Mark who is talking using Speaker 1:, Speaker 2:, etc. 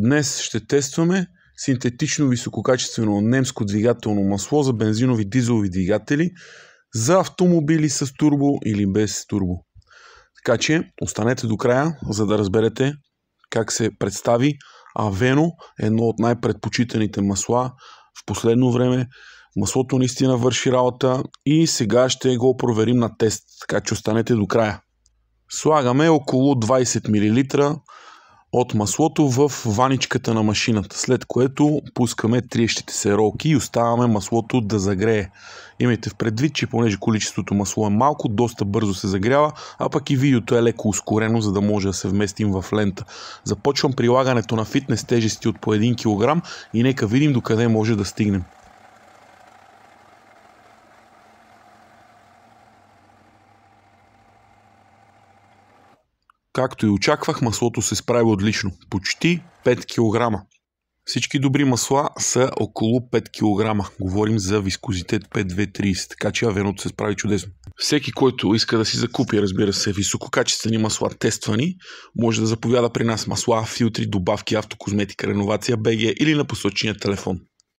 Speaker 1: Днес ще тестваме синтетично висококачествено немско двигателно масло за бензинови дизелови двигатели за автомобили с турбо или без турбо. Така че останете до края, за да разберете как се представи Aveno, едно от най-предпочитаните масла в последно време. Маслото наистина върши работа и сега ще го проверим на тест, така че останете до края. Слагаме около 20 мл от маслото в ваничката на машината, след което пускаме триещите се ролки и оставяме маслото да загрее. Имайте в предвид, че понеже количеството масло е малко, доста бързо се загрява, а пък и видеото е леко ускорено, за да може да се вместим в лента. Започвам прилагането на фитнес тежести от по 1 кг и нека видим докъде може да стигнем. Както и очаквах, маслото се справи отлично. Почти 5 кг. Всички добри масла са около 5 кг. Говорим за вискозитет 5230, така че Авеното се справи чудесно. Всеки, който иска да си закупи, разбира се, висококачествени масла тествани, може да заповяда при нас масла, филтри, добавки, автокозметика, реновация БГ или на посочения телефон.